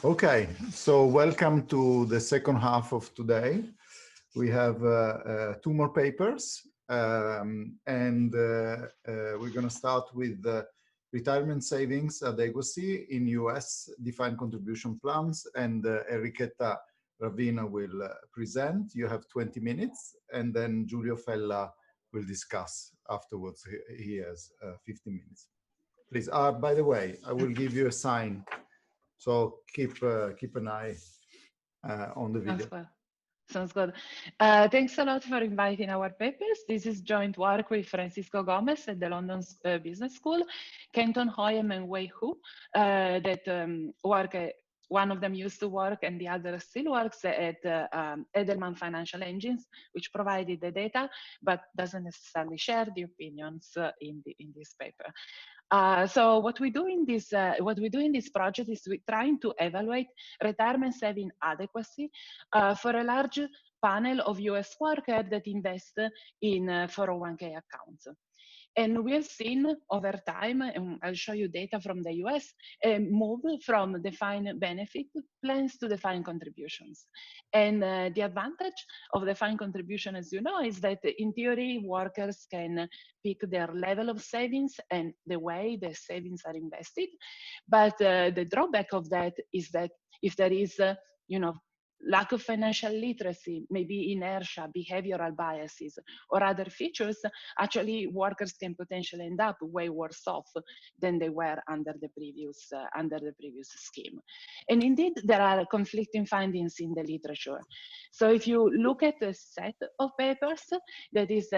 Okay, so welcome to the second half of today. We have two more papers, and we're going to start with retirement savings adequacy in US defined contribution plans, and Enrichetta Ravina will present. You have 20 minutes, and then Giulio will discuss afterwards. He has 15 minutes. Please, by the way, I will give you a sign. So keep an eye on the video. Sounds good. Thanks a lot for inviting our papers. This is joint work with Francisco Gomez at the London Business School, Kenton Hoyam and Wei Hu, that work. One of them used to work and the other still works at Edelman Financial Engines, which provided the data, but doesn't necessarily share the opinions in this paper. So what we do in this project is we're trying to evaluate retirement saving adequacy for a large panel of US workers that invest in 401k accounts. And we have seen over time, and I'll show you data from the US, a move from defined benefit plans to defined contributions. And the advantage of defined contribution, as you know, is that in theory, workers can pick their level of savings and the way the savings are invested. But the drawback of that is that if there is, lack of financial literacy, maybe inertia, behavioral biases, or other features, actually workers can potentially end up way worse off than they were under the previous scheme. And indeed, there are conflicting findings in the literature. So if you look at a set of papers, that is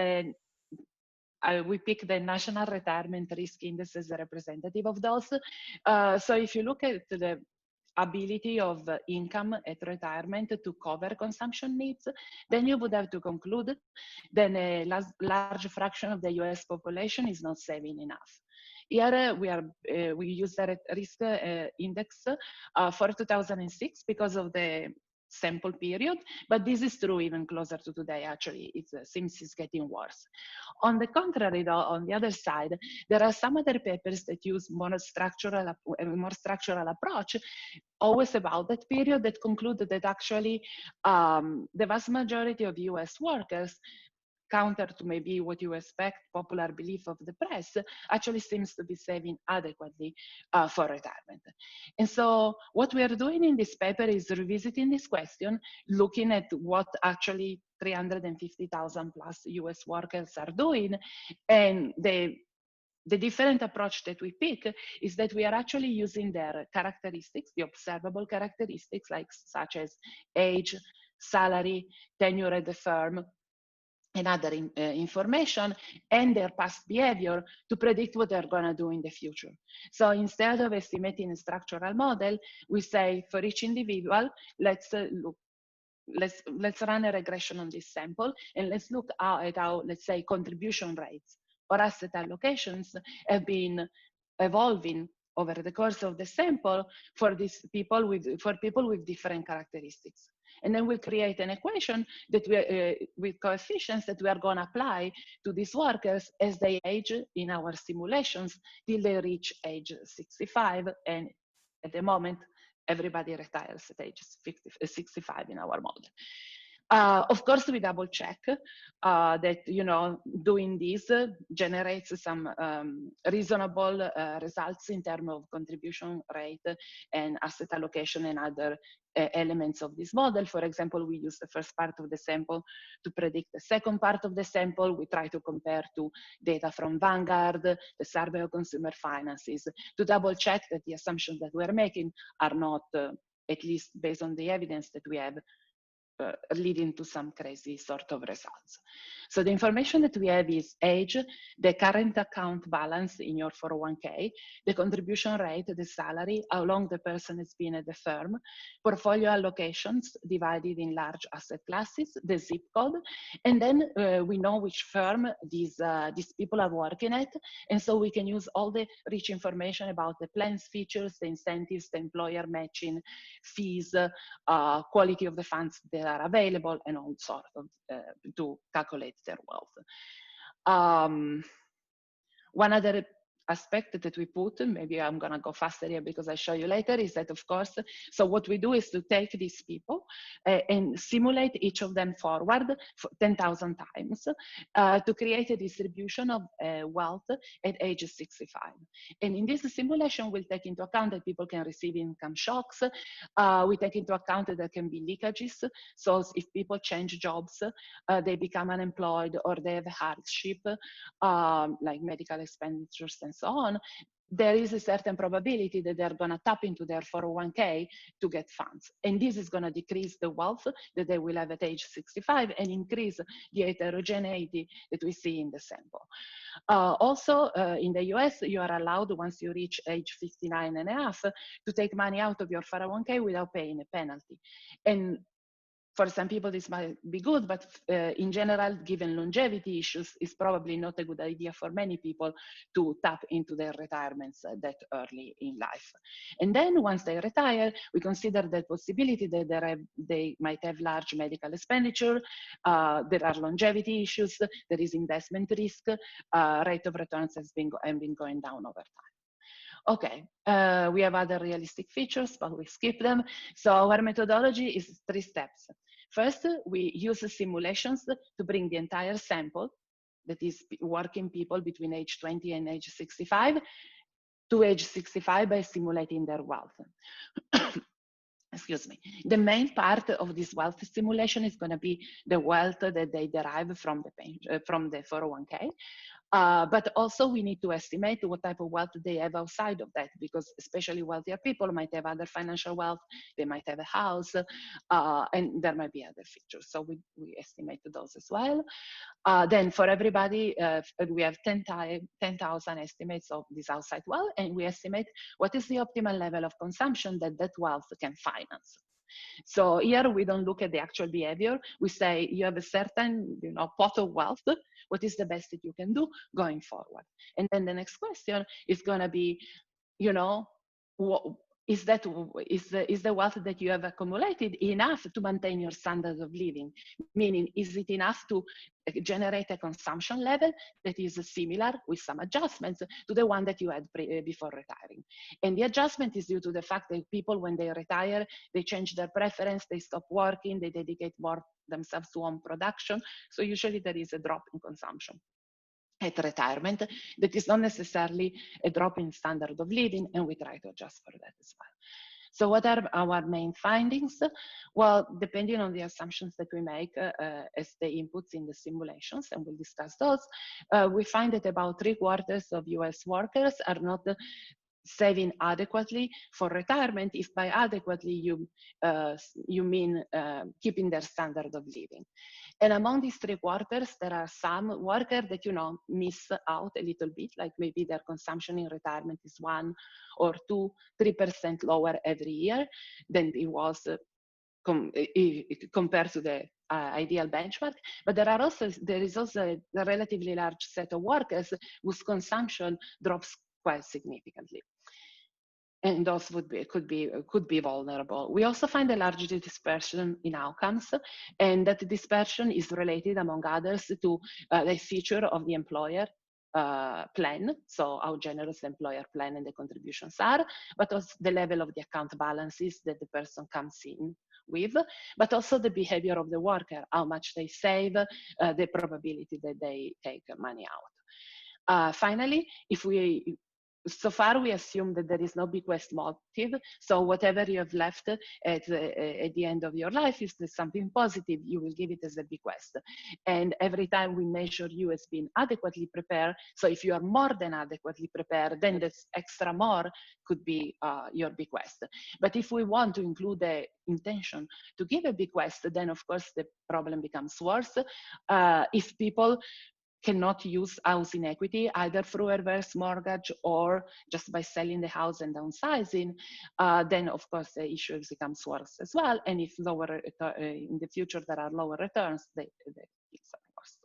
we pick the National Retirement Risk Index as a representative of those. So if you look at the ability of income at retirement to cover consumption needs, then you would have to conclude that a large fraction of the US population is not saving enough. Here we use the risk index for 2006 because of the sample period, but this is true even closer to today. Actually, it seems it's getting worse. On the contrary, though, on the other side, there are some other papers that use more structural approach, always about that period, that conclude that actually the vast majority of US workers, counter to maybe what you expect, popular belief of the press, actually seems to be saving adequately for retirement. And so what we are doing in this paper is revisiting this question, looking at what actually 350,000 plus US workers are doing, and the different approach that we pick is that we are actually using their characteristics, the observable characteristics, such as age, salary, tenure at the firm, and other information, and their past behavior to predict what they're going to do in the future. So instead of estimating a structural model, we say for each individual, let's run a regression on this sample, and let's look at how, let's say, contribution rates or asset allocations have been evolving over the course of the sample for people with different characteristics. And then we'll create an equation that with coefficients that we are going to apply to these workers as they age in our simulations till they reach age 65. And at the moment, everybody retires at age 65 in our model. Of course, we double check that, doing this generates some reasonable results in terms of contribution rate and asset allocation and other elements of this model. For example, we use the first part of the sample to predict the second part of the sample. We try to compare to data from Vanguard, the Survey of Consumer Finances, to double check that the assumptions that we're making are not, at least based on the evidence that we have, leading to some crazy sort of results. So the information that we have is age, the current account balance in your 401k, the contribution rate, the salary, how long the person has been at the firm, portfolio allocations divided in large asset classes, the zip code, and then we know which firm these people are working at, and so we can use all the rich information about the plans features, the incentives, the employer matching, fees, quality of the funds that are available, and all sorts of to calculate their wealth. One other aspect that we put, maybe I'm gonna go faster here because I show you later, is that of course, so what we do is to take these people and simulate each of them forward for 10,000 times to create a distribution of wealth at age 65. And in this simulation, we'll take into account that people can receive income shocks. We take into account that there can be leakages. So if people change jobs, they become unemployed or they have hardship, like medical expenditures and so on, there is a certain probability that they're going to tap into their 401k to get funds. And this is going to decrease the wealth that they will have at age 65 and increase the heterogeneity that we see in the sample. Also, in the US, you are allowed, once you reach age 59 and a half, to take money out of your 401k without paying a penalty. And for some people, this might be good, but in general, given longevity issues, it's probably not a good idea for many people to tap into their retirements that early in life. And then once they retire, we consider the possibility that they might have large medical expenditure, there are longevity issues, there is investment risk, rate of returns has been going down over time. Okay, we have other realistic features, but we skip them. So our methodology is 3 steps. First, we use simulations to bring the entire sample, that is working people between age 20 and age 65, to age 65 by simulating their wealth. Excuse me. The main part of this wealth simulation is going to be the wealth that they derive from the 401k. But also we need to estimate what type of wealth they have outside of that, because especially wealthier people might have other financial wealth, they might have a house, and there might be other features. So we estimate those as well. Then for everybody, we have 10,000 estimates of this outside wealth, and we estimate what is the optimal level of consumption that that wealth can finance. So here we don't look at the actual behavior. We say you have a certain, pot of wealth. What is the best that you can do going forward? And then the next question is going to be, is the wealth that you have accumulated enough to maintain your standard of living? Meaning, is it enough to generate a consumption level that is similar with some adjustments to the one that you had before retiring? And the adjustment is due to the fact that people, when they retire, they change their preference, they stop working, they dedicate more themselves to home production. So usually there is a drop in consumption at retirement that is not necessarily a drop in standard of living, and we try to adjust for that as well. So what are our main findings? Well, depending on the assumptions that we make as the inputs in the simulations, and we'll discuss those, we find that about 3/4 of US workers are not saving adequately for retirement, if by adequately you mean keeping their standard of living. And among these 3/4, there are some workers that, miss out a little bit, like maybe their consumption in retirement is 1 or 2, 3% lower every year than it was compared to the ideal benchmark. But there is also a relatively large set of workers whose consumption drops quite significantly. And those could be vulnerable. We also find a large dispersion in outcomes, and that dispersion is related, among others, to the feature of the employer plan, so how generous the employer plan and the contributions are, but also the level of the account balances that the person comes in with, but also the behavior of the worker, how much they save, the probability that they take money out. Finally, so far we assume that there is no bequest motive, so whatever you have left at the end of your life, if there's something positive, you will give it as a bequest. And every time we measure you as being adequately prepared, so if you are more than adequately prepared, then this extra more could be your bequest. But if we want to include the intention to give a bequest, then of course the problem becomes worse. If people cannot use housing equity, either through a reverse mortgage or just by selling the house and downsizing, then of course the issue becomes worse as well. And if in the future there are lower returns, they it's worse.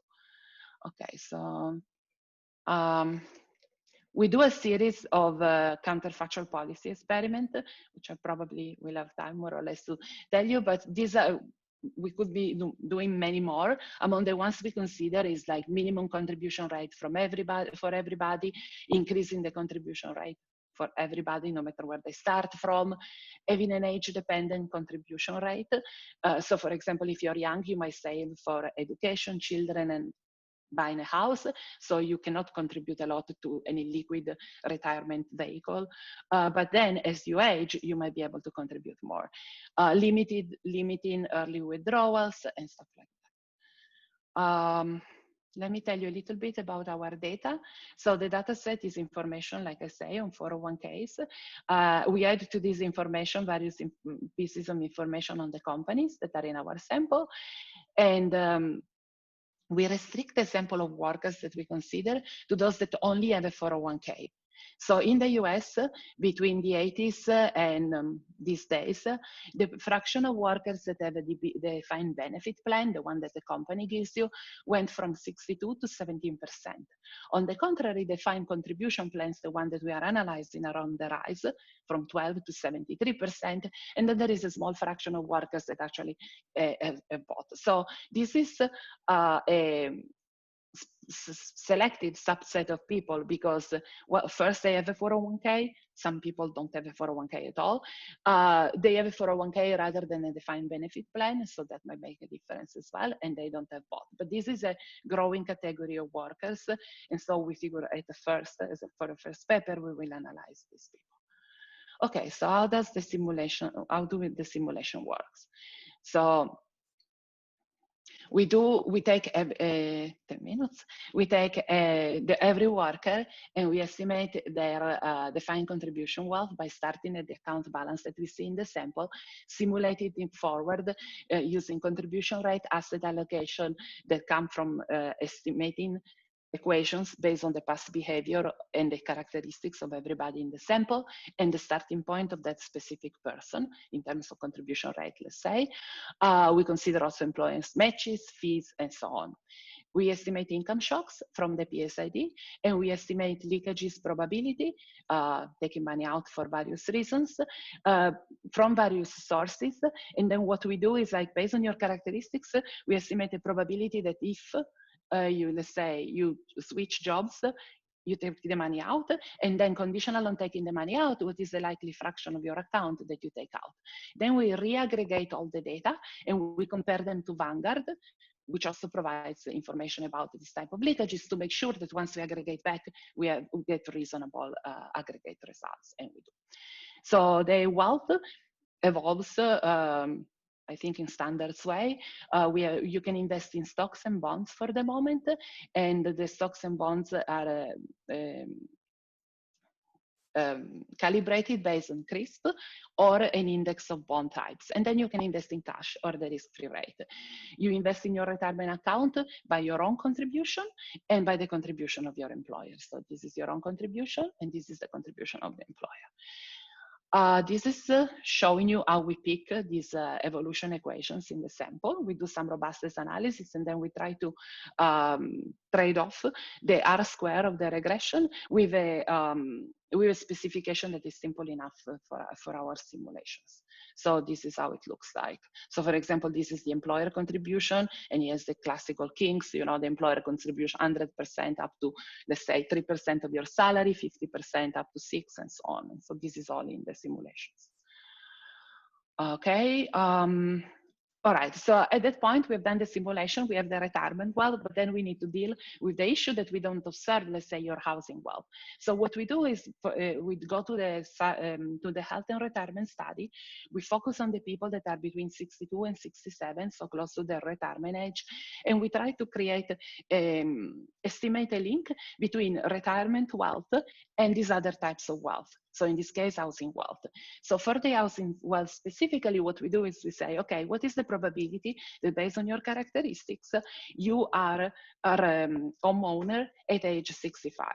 Okay, so we do a series of counterfactual policy experiments, which I probably will have time more or less to tell you, but these are we could be doing many more. Among the ones we consider is like minimum contribution rate from everybody, for everybody, increasing the contribution rate for everybody, no matter where they start from, having an age-dependent contribution rate. So for example, if you're young, you might save for education, children, and buying a house, so you cannot contribute a lot to any liquid retirement vehicle. But then as you age, you might be able to contribute more. Limiting early withdrawals and stuff like that. Let me tell you a little bit about our data. So the data set is information, like I say, on 401ks. We add to this information various pieces of information on the companies that are in our sample. And we restrict the sample of workers that we consider to those that only have a 401k. So in the US, between the 80s and these days, the fraction of workers that have a defined benefit plan, the one that the company gives you, went from 62 to 17%. On the contrary, defined contribution plans, the one that we are analyzing, are on the rise from 12 to 73%. And then there is a small fraction of workers that actually have bought. So this is a selected subset of people because, well, first they have a 401k. Some people don't have a 401k at all. They have a 401k rather than a defined benefit plan, so that might make a difference as well, and they don't have both. But this is a growing category of workers, and so we figure at the first, for the first paper, we will analyze these people. Okay, so how does the simulation, the simulation works? So we take 10 minutes. We take every worker and we estimate their defined contribution wealth by starting at the account balance that we see in the sample, simulated it forward using contribution rate, asset allocation that come from estimating equations based on the past behavior and the characteristics of everybody in the sample and the starting point of that specific person in terms of contribution rate, let's say. We consider also employers matches, fees, and so on. We estimate income shocks from the PSID, and we estimate leakages probability, taking money out for various reasons, from various sources. And then what we do is, like, based on your characteristics, we estimate the probability that if let's say you switch jobs, you take the money out, and then conditional on taking the money out, what is the likely fraction of your account that you take out? Then we reaggregate all the data and we compare them to Vanguard, which also provides information about this type of leakages to make sure that once we aggregate back, we get reasonable aggregate results, and we do. So the wealth evolves I think in standards way. You can invest in stocks and bonds for the moment, and the stocks and bonds are calibrated based on CRISP or an index of bond types. And then you can invest in cash or the risk-free rate. You invest in your retirement account by your own contribution and by the contribution of your employer. So this is your own contribution and this is the contribution of the employer. This is showing you how we pick these evolution equations in the sample. We do some robustness analysis and then we try to trade off the R-square of the regression with a specification that is simple enough for our simulations. So this is how it looks like. So for example, this is the employer contribution, and here's the classical kinks, you know, the employer contribution 100% up to, let's say, 3% of your salary, 50% up to 6%, and so on. And so this is all in the simulations. Okay. All right, so at that point, we've done the simulation, we have the retirement wealth, but then we need to deal with the issue that we don't observe, let's say, your housing wealth. So what we do is we go to the health and retirement study. We focus on the people that are between 62 and 67, so close to their retirement age, and we try to create, estimate a link between retirement wealth and these other types of wealth. So in this case, housing wealth. So for the housing wealth specifically, what we do is we say, okay, what is the probability that based on your characteristics, you are a homeowner at age 65?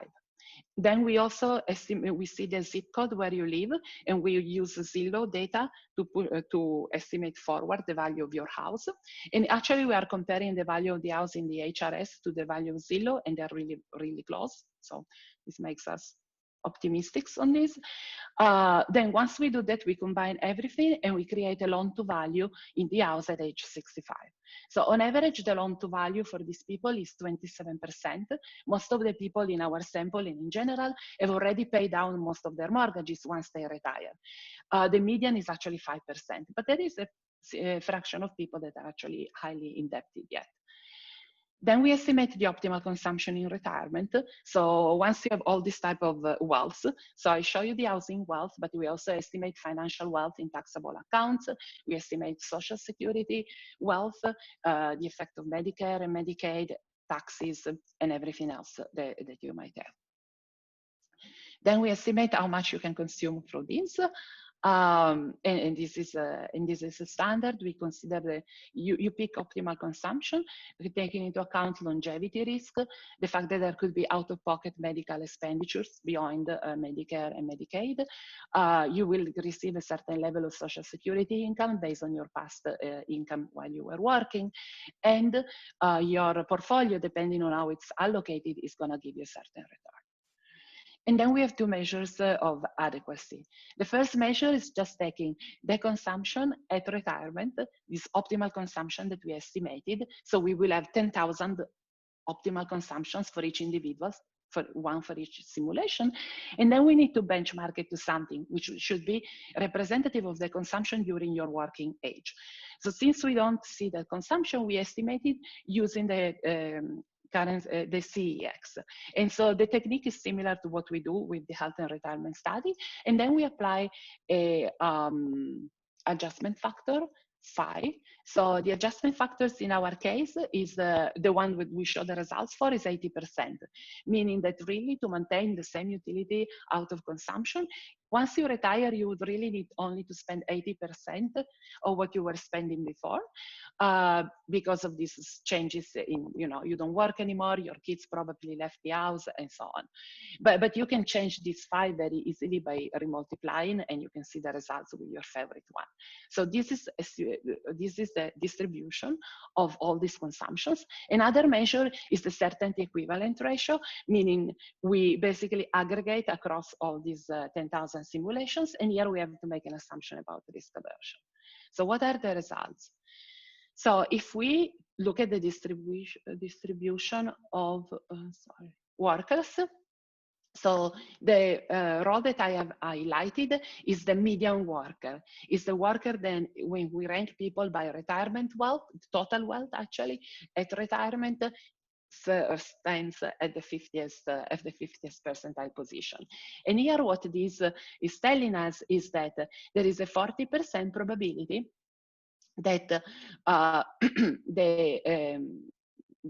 Then we also estimate, we see the zip code where you live, and we use Zillow data to estimate forward the value of your house. And actually, we are comparing the value of the house in the HRS to the value of Zillow, and they're really, really close. So this makes us optimistics on this. Then once we do that, we combine everything and we create a loan to value in the house at age 65. So on average, the loan to value for these people is 27%. Most of the people in our sample and in general have already paid down most of their mortgages once they retire. The median is actually 5%, but there is a fraction of people that are actually highly indebted yet. Then we estimate the optimal consumption in retirement. So once you have all this type of wealth, so I show you the housing wealth, but we also estimate financial wealth in taxable accounts. We estimate social security wealth, the effect of Medicare and Medicaid, taxes, and everything else that you might have. Then we estimate how much you can consume through this. And this is a standard. We consider the you pick optimal consumption, taking into account longevity risk, the fact that there could be out-of-pocket medical expenditures beyond Medicare and Medicaid. You will receive a certain level of Social Security income based on your past income while you were working, and your portfolio, depending on how it's allocated, is going to give you a certain return. And then we have two measures of adequacy. The first measure is just taking the consumption at retirement, this optimal consumption that we estimated. So we will have 10,000 optimal consumptions for each individual, one for each simulation. And then we need to benchmark it to something which should be representative of the consumption during your working age. So since we don't see the consumption, we estimated using the the CEX. And so the technique is similar to what we do with the health and retirement study. And then we apply a adjustment factor, phi. So the adjustment factors in our case is the one that we show the results for is 80%, meaning that really to maintain the same utility out of consumption, once you retire, you would really need only to spend 80% of what you were spending before, because of these changes in, you don't work anymore, your kids probably left the house and so on. But you can change this phi very easily by remultiplying, and you can see the results with your favorite one. So this is the distribution of all these consumptions. Another measure is the certainty equivalent ratio, meaning we basically aggregate across all these 10,000 simulations, and here we have to make an assumption about risk aversion. So what are the results? So if we look at the distribution of workers, so the row that I have highlighted is the median worker. Is the worker then, when we rank people by retirement wealth, total wealth actually, at retirement, stands at the 50th percentile position. And here what this is telling us is that there is a 40% probability that the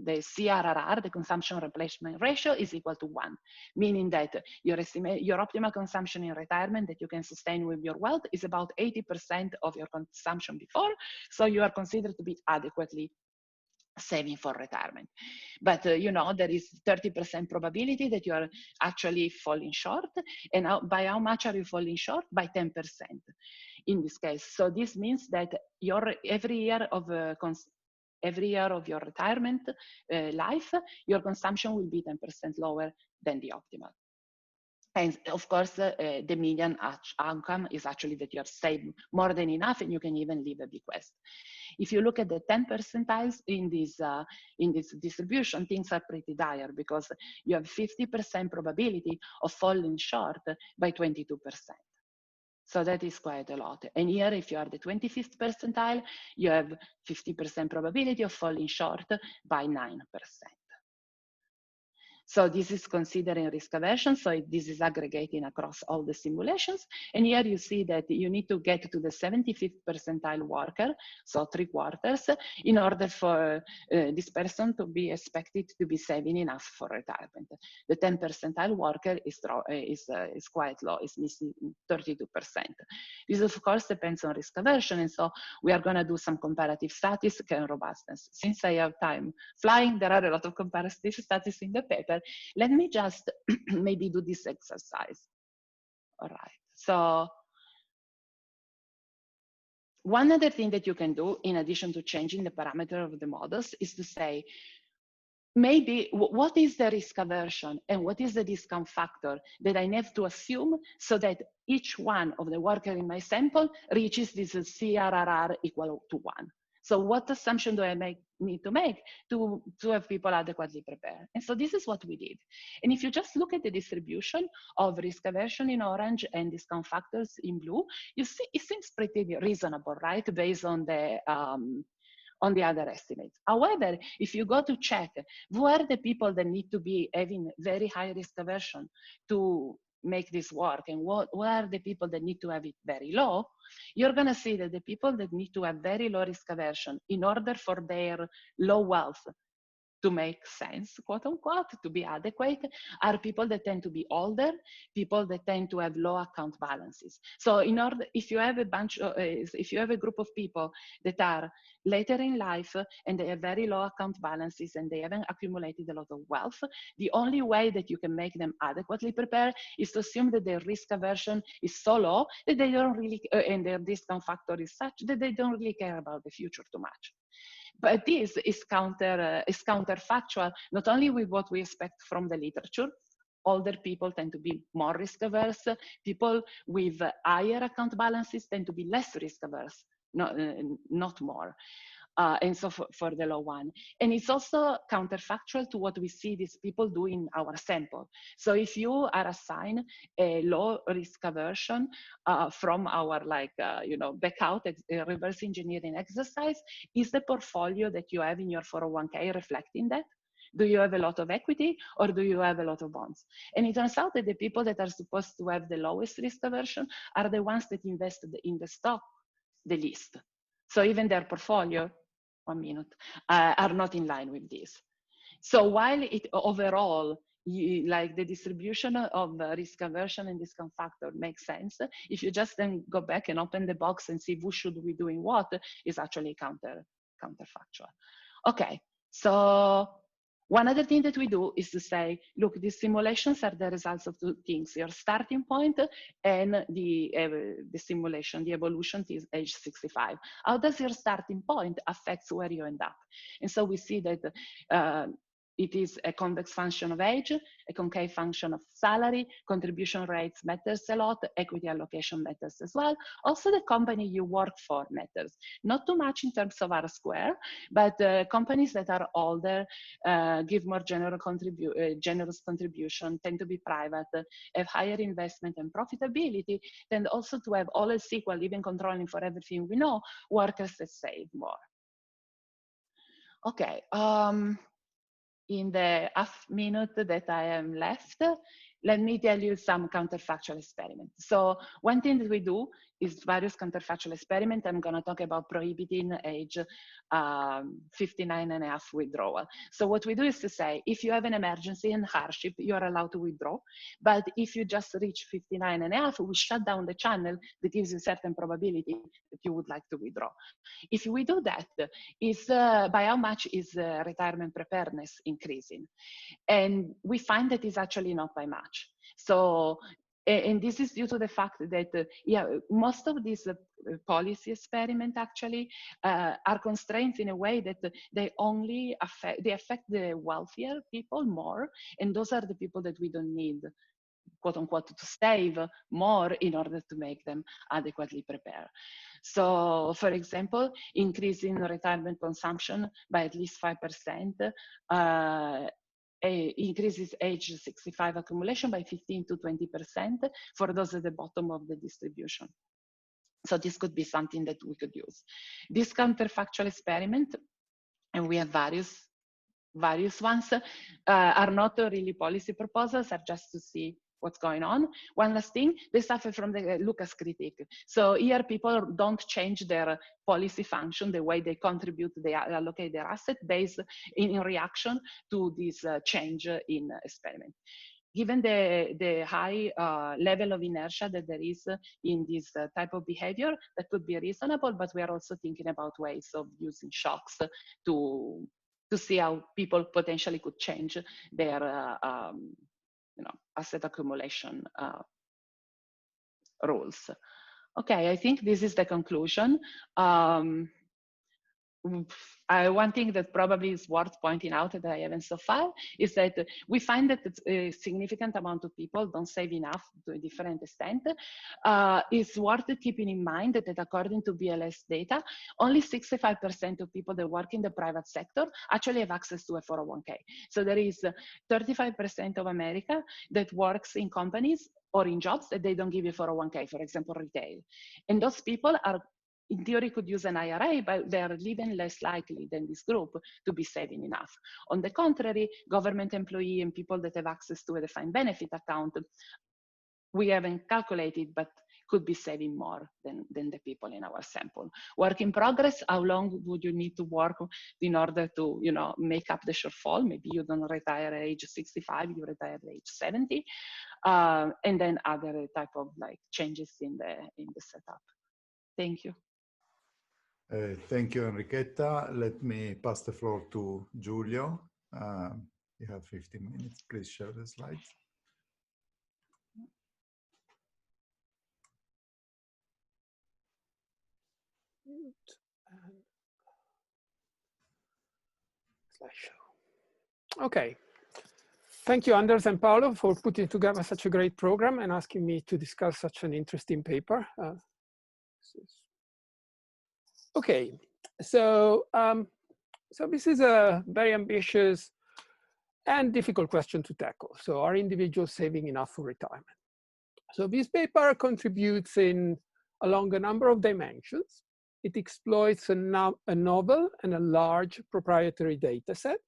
CRRR, the consumption replacement ratio, is equal to 1, meaning that your optimal consumption in retirement that you can sustain with your wealth is about 80% of your consumption before, so you are considered to be adequately saving for retirement. But there is 30% probability that you are actually falling short, and by how much are you falling short? By 10% in this case. So this means that every year of your retirement life, your consumption will be 10% lower than the optimal. And of course, the median outcome is actually that you have saved more than enough, and you can even leave a bequest. If you look at the 10 percentiles in this distribution, things are pretty dire, because you have 50% probability of falling short by 22%. So that is quite a lot. And here, if you are the 25th percentile, you have 50% probability of falling short by 9%. So this is considering risk aversion. So this is aggregating across all the simulations. And here you see that you need to get to the 75th percentile worker, so 3/4, in order for this person to be expected to be saving enough for retirement. The 10 percentile worker is quite low, is missing 32%. This of course depends on risk aversion. And so we are going to do some comparative statistics and robustness. Since I have time flying, there are a lot of comparative statistics in the paper. Let me just maybe do this exercise. All right. So one other thing that you can do, in addition to changing the parameter of the models, is to say, maybe what is the risk aversion and what is the discount factor that I have to assume so that each one of the workers in my sample reaches this CRRR equal to 1. So what assumption do I need to make to have people adequately prepared? And so this is what we did. And if you just look at the distribution of risk aversion in orange and discount factors in blue, you see it seems pretty reasonable, right? Based on the other estimates. However, if you go to check who are the people that need to be having very high risk aversion to make this work and what are the people that need to have it very low, you're going to see that the people that need to have very low risk aversion in order for their low wealth to make sense, quote unquote, to be adequate, are people that tend to be older, people that tend to have low account balances. So in order, if you have a bunch of, if you have a group of people that are later in life and they have very low account balances and they haven't accumulated a lot of wealth, the only way that you can make them adequately prepared is to assume that their risk aversion is so low that they don't really, and their discount factor is such that they don't really care about the future too much. But this is counterfactual, not only with what we expect from the literature. Older people tend to be more risk averse. People with higher account balances tend to be less risk averse, not more. And so for the low one. And it's also counterfactual to what we see these people do in our sample. So if you are assigned a low risk aversion from our back out reverse engineering exercise, is the portfolio that you have in your 401k reflecting that? Do you have a lot of equity or do you have a lot of bonds? And it turns out that the people that are supposed to have the lowest risk aversion are the ones that invested in the stock the least. So even their portfolio, 1 minute, are not in line with this. So while it overall, like the distribution of risk aversion and discount factor makes sense, if you just then go back and open the box and see who should be doing what, is actually counterfactual. Okay, so one other thing that we do is to say, look, these simulations are the results of two things, your starting point and the simulation, the evolution to age 65. How does your starting point affect where you end up? And so we see that it is a convex function of age, a concave function of salary, contribution rates matters a lot, equity allocation matters as well. Also the company you work for matters. Not too much in terms of R square, but companies that are older, give more generous contribution, tend to be private, have higher investment and profitability, tend also to have all else equal, even controlling for everything we know, workers that save more. Okay. In the half minute that I am left, let me tell you some counterfactual experiments. So one thing that we do is various counterfactual experiments. I'm going to talk about prohibiting age 59 and a half withdrawal. So what we do is to say, if you have an emergency and hardship, you are allowed to withdraw. But if you just reach 59 and a half, we shut down the channel that gives you a certain probability that you would like to withdraw. If we do that, is by how much is retirement preparedness increasing? And we find that it's actually not by much. So, and this is due to the fact that, most of these policy experiments actually are constrained in a way that they only affect the wealthier people more. And those are the people that we don't need, quote unquote, to save more in order to make them adequately prepared. So for example, increasing retirement consumption by at least 5%, increases age 65 accumulation by 15 to 20% for those at the bottom of the distribution. So this could be something that we could use. This counterfactual experiment, and we have various ones, are not really policy proposals, are just to see what's going on. One last thing, they suffer from the Lucas critique. So here people don't change their policy function, the way they contribute, they allocate their asset based in reaction to this change in experiment. Given the high level of inertia that there is in this type of behavior, that could be reasonable, but we are also thinking about ways of using shocks to see how people potentially could change their asset accumulation rules. Okay, I think this is the conclusion. one thing that probably is worth pointing out that I haven't so far is that we find that a significant amount of people don't save enough to a different extent. It's worth keeping in mind that according to BLS data, only 65% of people that work in the private sector actually have access to a 401k. So there is 35% of America that works in companies or in jobs that they don't give you 401k, for example, retail. And those people are, in theory, could use an IRA, but they are even less likely than this group to be saving enough. On the contrary, government employee and people that have access to a defined benefit account, we haven't calculated, but could be saving more than the people in our sample. Work in progress, how long would you need to work in order to, you know, make up the shortfall? Maybe you don't retire at age 65, you retire at age 70. And then other type of like changes in the setup. Thank you. Thank you, Enrichetta. Let me pass the floor to Giulio. You have 15 minutes. Please share the slides. Okay. Thank you, Anders and Paolo, for putting together such a great program and asking me to discuss such an interesting paper. Okay, so this is a very ambitious and difficult question to tackle. So are individuals saving enough for retirement? So this paper contributes along a number of dimensions. It exploits a novel and a large proprietary data set,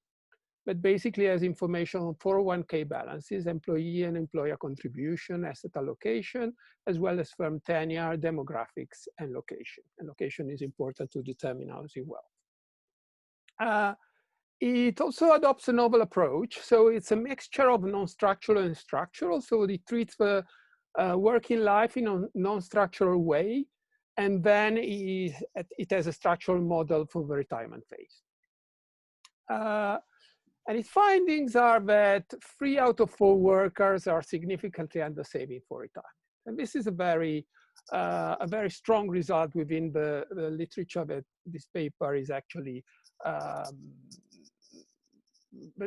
but basically has information on 401k balances, employee and employer contribution, asset allocation, as well as firm tenure, demographics, and location. And location is important to determine housing wealth. It also adopts a novel approach. So it's a mixture of non-structural and structural. So it treats the working life in a non-structural way. And then it has a structural model for the retirement phase. And its findings are that 3 out of 4 workers are significantly under-saving for retirement. And this is a very strong result within the literature that this paper is actually,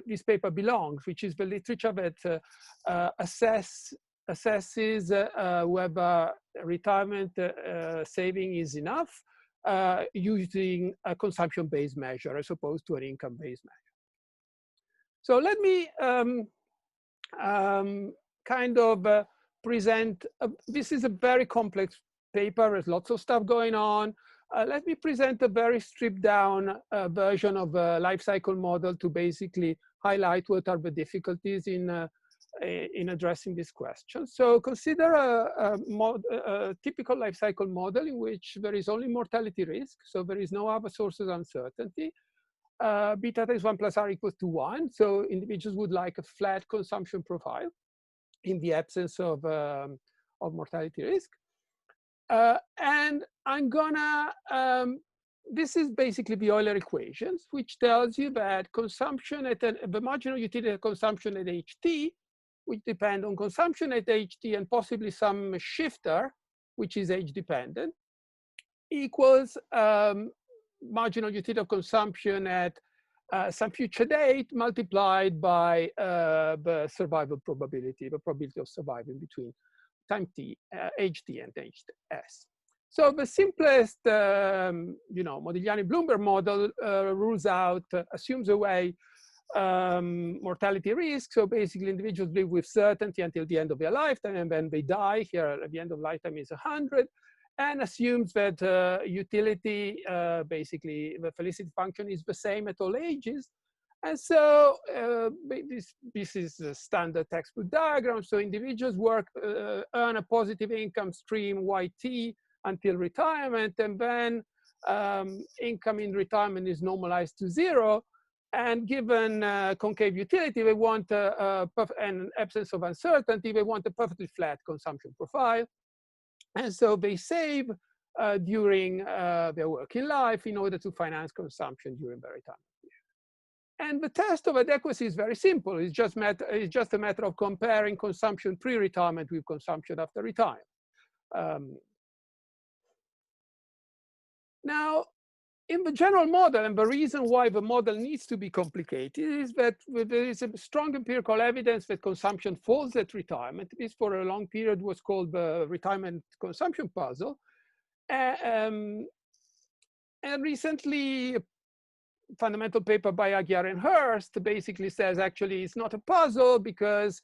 this paper belongs, which is the literature that assesses whether retirement saving is enough using a consumption-based measure as opposed to an income-based measure. So let me kind of present, this is a very complex paper, there's lots of stuff going on. Let me present a very stripped down version of a life cycle model to basically highlight what are the difficulties in addressing this question. So consider a typical life cycle model in which there is only mortality risk, so there is no other sources of uncertainty. Beta is 1 plus R equals to 1. So individuals would like a flat consumption profile in the absence of mortality risk. And I'm gonna, this is basically the Euler equations, which tells you that consumption at the marginal utility consumption at HT, which depend on consumption at HT and possibly some shifter, which is age dependent, equals marginal utility of consumption at some future date multiplied by the survival probability, the probability of surviving between time t, age t and age s. So the simplest, Modigliani-Bloomberg model rules out, assumes away mortality risk. So basically individuals live with certainty until the end of their lifetime, and then they die. Here at the end of lifetime is 100. And assumes that utility, basically the felicity function is the same at all ages. And so this is a standard textbook diagram. So individuals earn a positive income stream YT until retirement, and then income in retirement is normalized to 0. And given concave utility, they want an absence of uncertainty, they want a perfectly flat consumption profile. And so they save during their working life in order to finance consumption during their retirement period. And the test of adequacy is very simple. It's just a matter of comparing consumption pre-retirement with consumption after retirement. Now, in the general model, and the reason why the model needs to be complicated is that there is a strong empirical evidence that consumption falls at retirement. This for a long period was called the retirement consumption puzzle. And recently, a fundamental paper by Aguiar and Hurst basically says actually it's not a puzzle because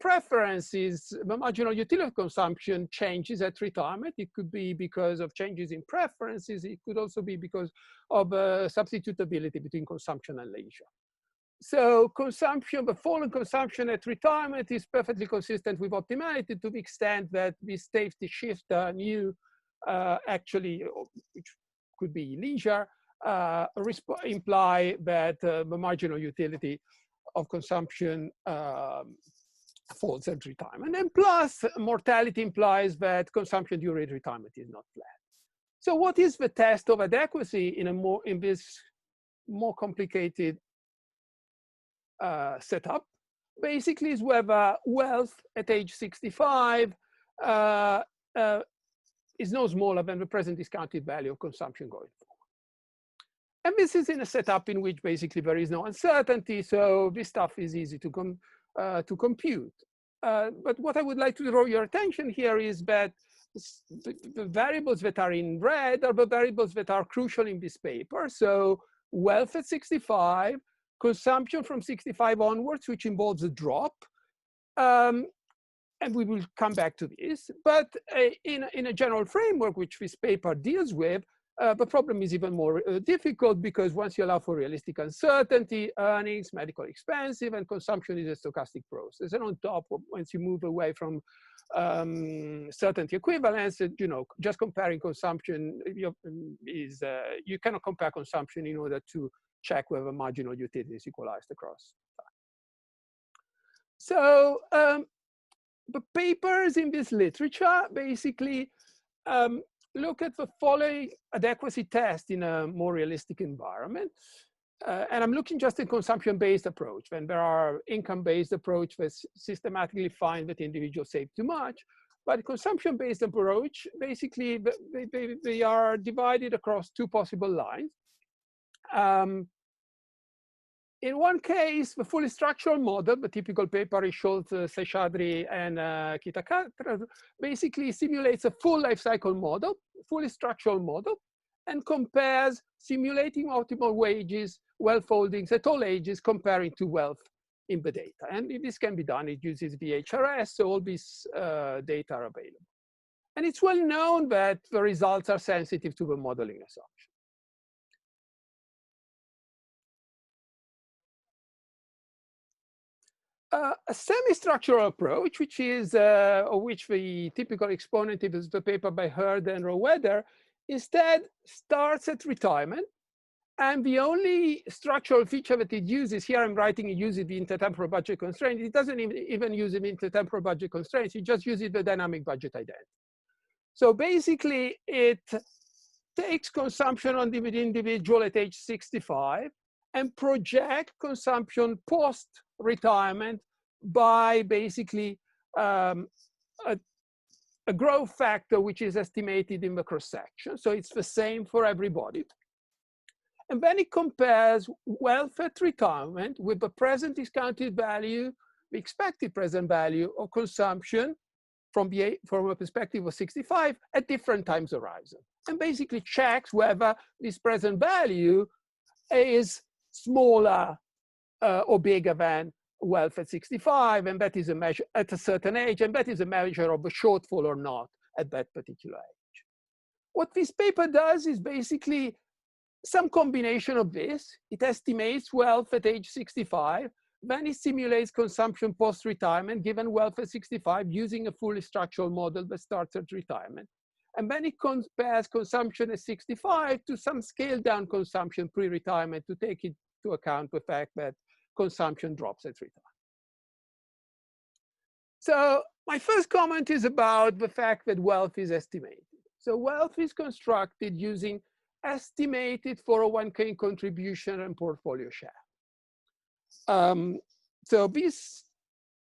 preferences, the marginal utility of consumption changes at retirement. It could be because of changes in preferences. It could also be because of substitutability between consumption and leisure. So consumption, the fall in consumption at retirement is perfectly consistent with optimality to the extent that this safety shifter new actually, which could be leisure, imply that the marginal utility of consumption falls at retirement. And plus, mortality implies that consumption during retirement is not flat. So what is the test of adequacy in this more complicated setup? Basically is whether wealth at age 65 is no smaller than the present discounted value of consumption going forward. And this is in a setup in which basically there is no uncertainty, so this stuff is easy to compute. But what I would like to draw your attention here is that the variables that are in red are the variables that are crucial in this paper. So wealth at 65, consumption from 65 onwards, which involves a drop. And we will come back to this. But in a general framework, which this paper deals with, the problem is even more difficult because once you allow for realistic uncertainty, earnings, medical expensive, and consumption is a stochastic process. And on top, once you move away from certainty equivalence, you know, just comparing consumption you cannot compare consumption in order to check whether marginal utility is equalized across time. So the papers in this literature basically look at the following adequacy test in a more realistic environment. And I'm looking just at consumption-based approach. When there are income-based approach that systematically find that individuals save too much. But consumption-based approach, basically, they are divided across two possible lines. In one case, the fully structural model, the typical paper is Schultz, Seshadri, and Kitakatra, basically simulates a full life cycle model, fully structural model, and compares simulating optimal wages, wealth holdings at all ages, comparing to wealth in the data. And this can be done. It uses VHRS, so all these data are available. And it's well known that the results are sensitive to the modeling assumption. A semi-structural approach, which is which the typical exponent is the paper by Hurd and Roweather, instead starts at retirement. And the only structural feature that it uses, here I'm writing it uses the intertemporal budget constraint. It doesn't even use the intertemporal budget constraints. It just uses the dynamic budget identity. So basically, it takes consumption on the individual at age 65 and project consumption post-retirement by basically a growth factor which is estimated in the cross-section. So it's the same for everybody. And then it compares wealth at retirement with the present discounted value, the expected present value of consumption from a perspective of 65 at different time horizons. And basically checks whether this present value is smaller or bigger than wealth at 65, and that is a measure at a certain age, and that is a measure of a shortfall or not at that particular age. What this paper does is basically some combination of this. It estimates wealth at age 65, then it simulates consumption post-retirement given wealth at 65 using a fully structural model that starts at retirement. And then it compares consumption at 65 to some scaled down consumption pre-retirement to take into account the fact that consumption drops at retirement. So my first comment is about the fact that wealth is estimated. So wealth is constructed using estimated 401k contribution and portfolio share. So this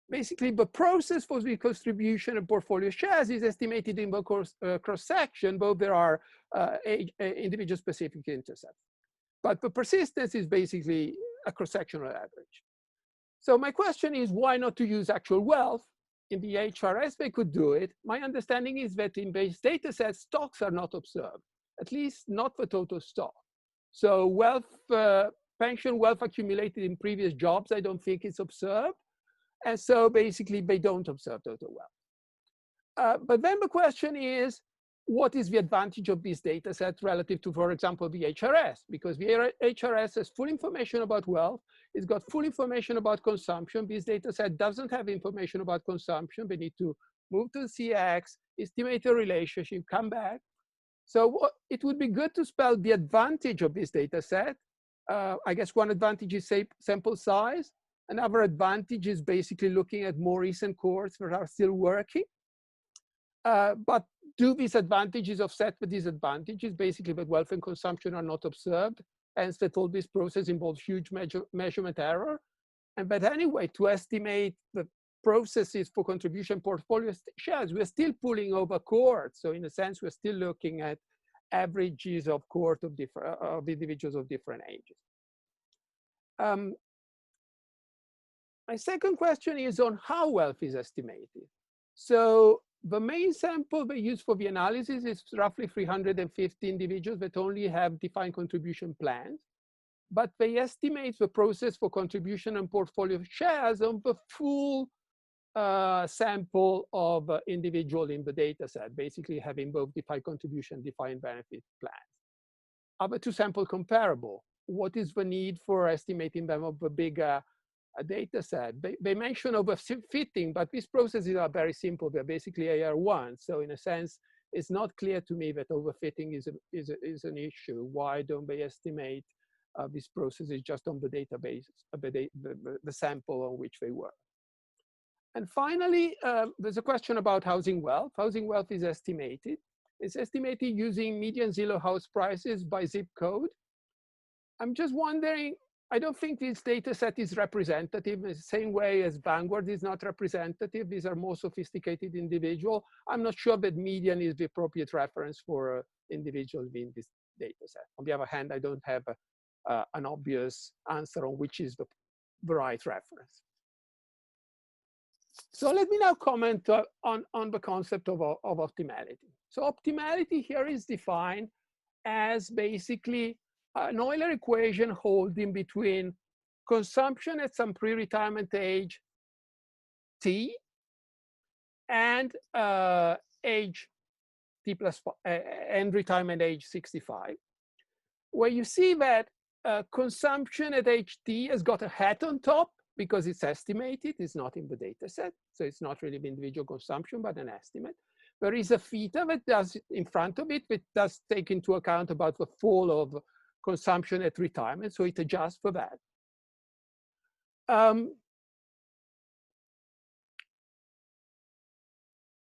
basically the process for the distribution of portfolio shares is estimated in the cross-section, both there are individual-specific intercepts. But the persistence is basically a cross-sectional average. So my question is, why not to use actual wealth? In the HRS, they could do it. My understanding is that in base data sets, stocks are not observed, at least not the total stock. So wealth, pension wealth accumulated in previous jobs, I don't think it's observed. And so basically, they don't observe total wealth. But then the question is, what is the advantage of this data set relative to, for example, the HRS? Because the HRS has full information about wealth. It's got full information about consumption. This data set doesn't have information about consumption. They need to move to the CX, estimate a relationship, come back. So it would be good to spell the advantage of this data set. I guess one advantage is sample size. Another advantage is basically looking at more recent cohorts that are still working. But do these advantages offset the disadvantages? Basically, that wealth and consumption are not observed, hence that all this process involves huge measurement error. And but anyway, to estimate the processes for contribution portfolio shares, we're still pulling over cohorts. So in a sense, we're still looking at averages of cohort of individuals of different ages. My second question is on how wealth is estimated. So the main sample they use for the analysis is roughly 350 individuals that only have defined contribution plans. But they estimate the process for contribution and portfolio shares on the full sample of individual in the data set, basically having both defined contribution and defined benefit plans. Are the two samples comparable? What is the need for estimating them of a bigger data set? They mention overfitting, but these processes are very simple. They're basically AR1. So in a sense, it's not clear to me that overfitting is an issue. Why don't they estimate these processes just on the database, the sample on which they work? And finally, there's a question about housing wealth. Housing wealth is estimated. It's estimated using median Zillow house prices by zip code. I'm just wondering, I don't think this data set is representative in the same way as Vanguard is not representative. These are more sophisticated individuals. I'm not sure that median is the appropriate reference for individuals in this data set. On the other hand, I don't have an obvious answer on which is the right reference. So let me now comment on the concept of optimality. So optimality here is defined as basically an Euler equation holding between consumption at some pre-retirement age t and age t plus and retirement age 65, where you see that consumption at age t has got a hat on top because it's estimated, it's not in the data set. So it's not really the individual consumption, but an estimate. There is a theta that does in front of it, that does take into account about the fall of consumption at retirement. So it adjusts for that.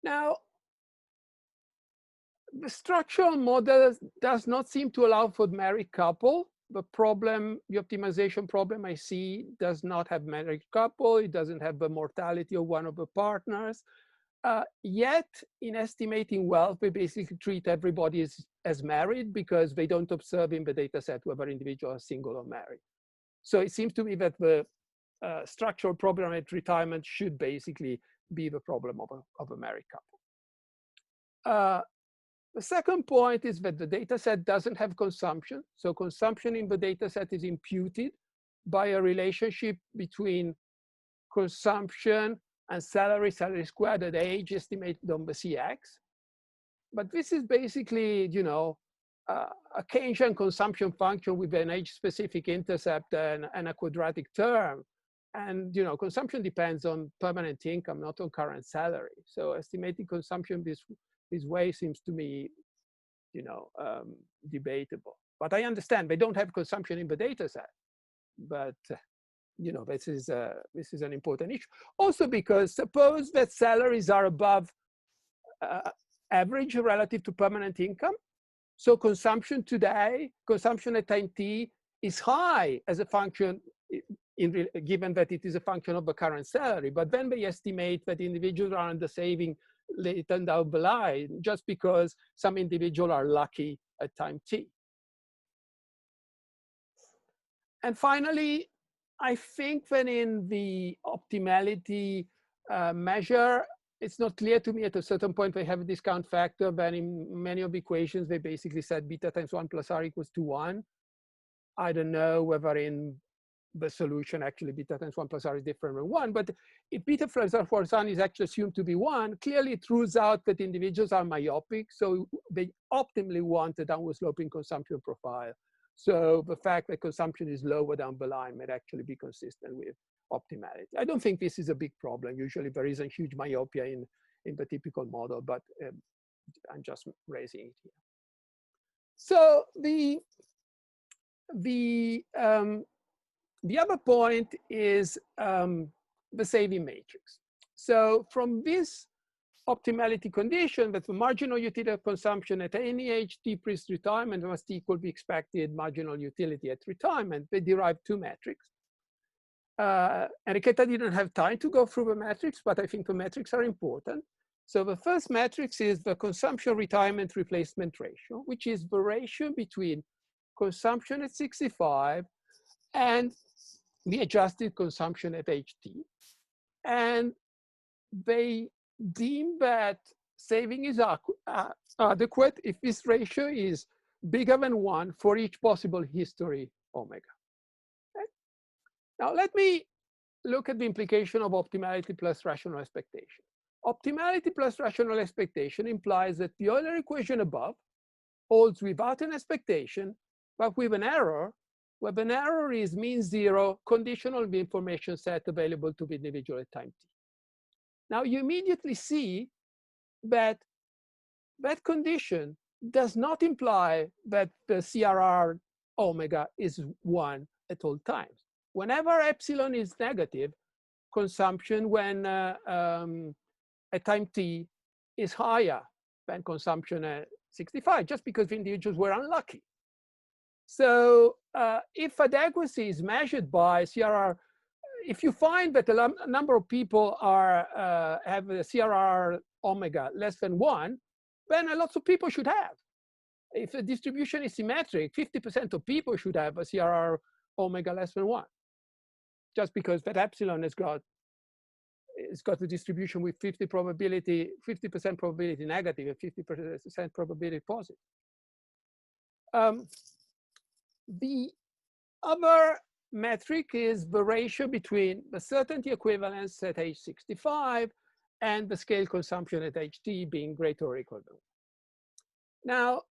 Now, the structural model does not seem to allow for married couple. The problem, the optimization problem I see does not have married couple. It doesn't have the mortality of one of the partners. Yet, in estimating wealth, we basically treat everybody as married because they don't observe in the data set whether individuals are single or married. So it seems to me that the structural problem at retirement should basically be the problem of a married couple. The second point is that the data set doesn't have consumption. So consumption in the data set is imputed by a relationship between consumption and salary squared at age estimated on the CX. But this is basically, you know, a Keynesian consumption function with an age-specific intercept and a quadratic term. And, you know, consumption depends on permanent income, not on current salary. So estimating consumption this way seems to me, you know, debatable. But I understand they don't have consumption in the data set. But, you know, this is an important issue. Also because suppose that salaries are above average relative to permanent income. So consumption today, consumption at time t is high as a function given that it is a function of the current salary. But then they estimate that individuals are under saving later down the line just because some individuals are lucky at time t. And finally, I think that in the optimality measure, it's not clear to me at a certain point they have a discount factor, but in many of the equations, they basically said beta times 1 plus r equals to 1. I don't know whether in the solution actually beta times 1 plus r is different than 1, but if beta plus r for sun is actually assumed to be 1, clearly it rules out that individuals are myopic, so they optimally want a downward sloping consumption profile. So the fact that consumption is lower down the line might actually be consistent with optimality. I don't think this is a big problem. Usually there is a huge myopia in the typical model, but I'm just raising it here. So the other point is the saving matrix. So from this optimality condition that the marginal utility of consumption at any age t pre-retirement must equal the expected marginal utility at retirement, they derive two metrics. Enrichetta didn't have time to go through the metrics, but I think the metrics are important. So the first metric is the consumption retirement replacement ratio, which is the ratio between consumption at 65 and the adjusted consumption at age t. And they deem that saving is adequate if this ratio is bigger than 1 for each possible history omega. Okay? Now let me look at the implication of optimality plus rational expectation. Optimality plus rational expectation implies that the Euler equation above holds without an expectation, but with an error, where an error is mean 0, conditional on the information set available to the individual at time t. Now you immediately see that that condition does not imply that the CRR omega is 1 at all times. Whenever epsilon is negative, consumption when at time t is higher than consumption at 65, just because the individuals were unlucky. So if adequacy is measured by CRR, if you find that a number of people are have a CRR omega less than 1, then lots of people should have. If the distribution is symmetric, 50% of people should have a CRR omega less than 1, just because that epsilon has got a distribution with 50% probability negative and 50% probability positive. The other metric is the ratio between the certainty equivalence at age 65 and the scale consumption at age t being greater or equal to 1. Now,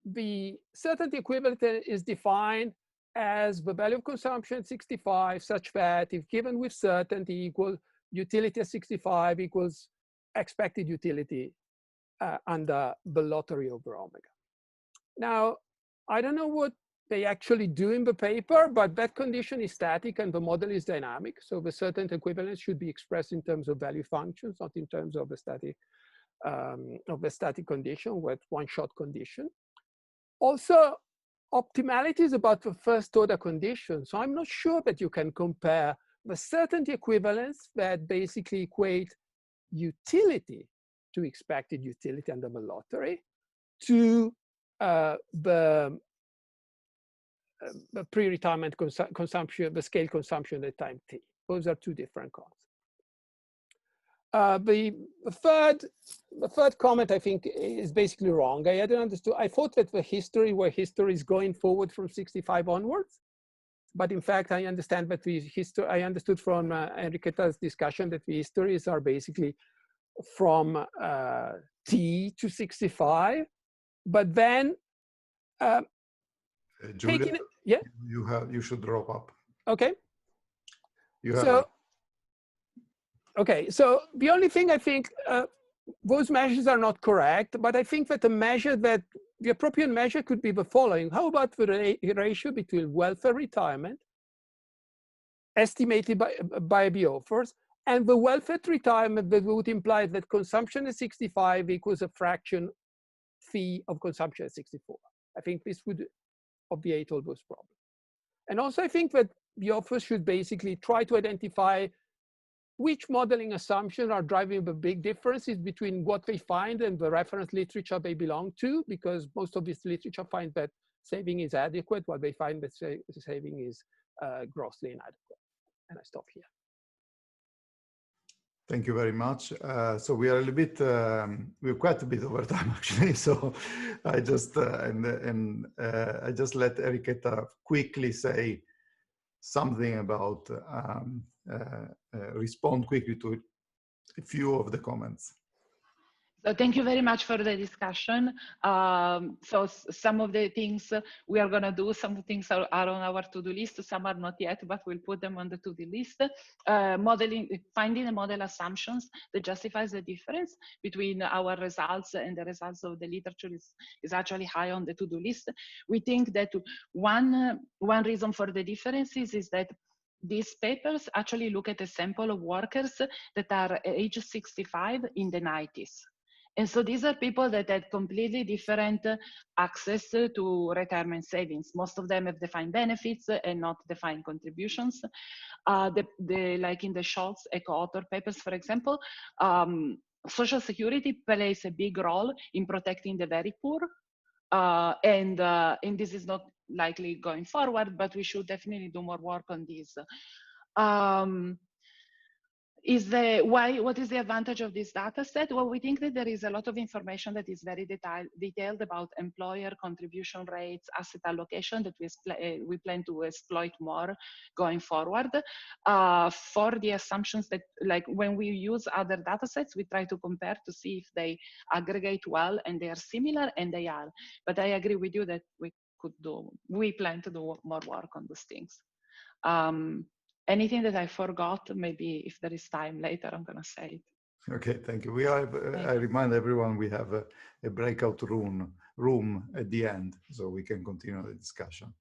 the certainty equivalent is defined as the value of consumption at 65 such that if given with certainty equal utility at 65 equals expected utility under the lottery over omega. Now, I don't know what they actually do in the paper, but that condition is static and the model is dynamic. So the certainty equivalence should be expressed in terms of value functions, not in terms of a static condition with one-shot condition. Also, optimality is about the first order condition. So I'm not sure that you can compare the certainty equivalence that basically equate utility to expected utility under the lottery to the pre-retirement consumption, the scale consumption at time t. Those are two different concepts. The third comment I think is basically wrong. I hadn't understood. I thought that the history where history is going forward from 65 onwards, but in fact I understand that the history. I understood from Enrichetta's discussion that the histories are basically from t to 65, but then. Giulio, yeah, you should drop up. Okay. Okay, so the only thing I think those measures are not correct, but I think that the appropriate measure could be the following. How about the ratio between welfare retirement estimated by the authors and the welfare retirement that would imply that consumption at 65 equals a fraction phi of consumption at 64. I think this would obviate all those problems. And also I think that the authors should basically try to identify which modeling assumptions are driving the big differences between what they find and the reference literature they belong to, because most of this literature finds that saving is adequate, while they find that saving is grossly inadequate. And I stop here. Thank you very much. So we are a little bit, we're quite a bit over time actually. So I just I just let Enrichetta quickly say something about respond quickly to a few of the comments. So thank you very much for the discussion. So some of the things we are going to do, some things are on our to-do list, some are not yet, but we'll put them on the to-do list. Finding the model assumptions that justifies the difference between our results and the results of the literature is actually high on the to-do list. We think that one reason for the differences is that these papers actually look at a sample of workers that are age 65 in the 90s. And so these are people that had completely different access to retirement savings. Most of them have defined benefits and not defined contributions. Like in the Schultz eco-author papers, for example, Social Security plays a big role in protecting the very poor. And this is not likely going forward, but we should definitely do more work on this. What is the advantage of this data set? Well, we think that there is a lot of information that is very detailed about employer contribution rates, asset allocation that we plan to exploit more going forward. For the assumptions that, like when we use other data sets, we try to compare to see if they aggregate well, and they are similar, and they are. But I agree with you that we plan to do more work on those things. Anything that I forgot, maybe if there is time later, I'm going to say it. Okay, thank you. I remind everyone we have a breakout room at the end, so we can continue the discussion.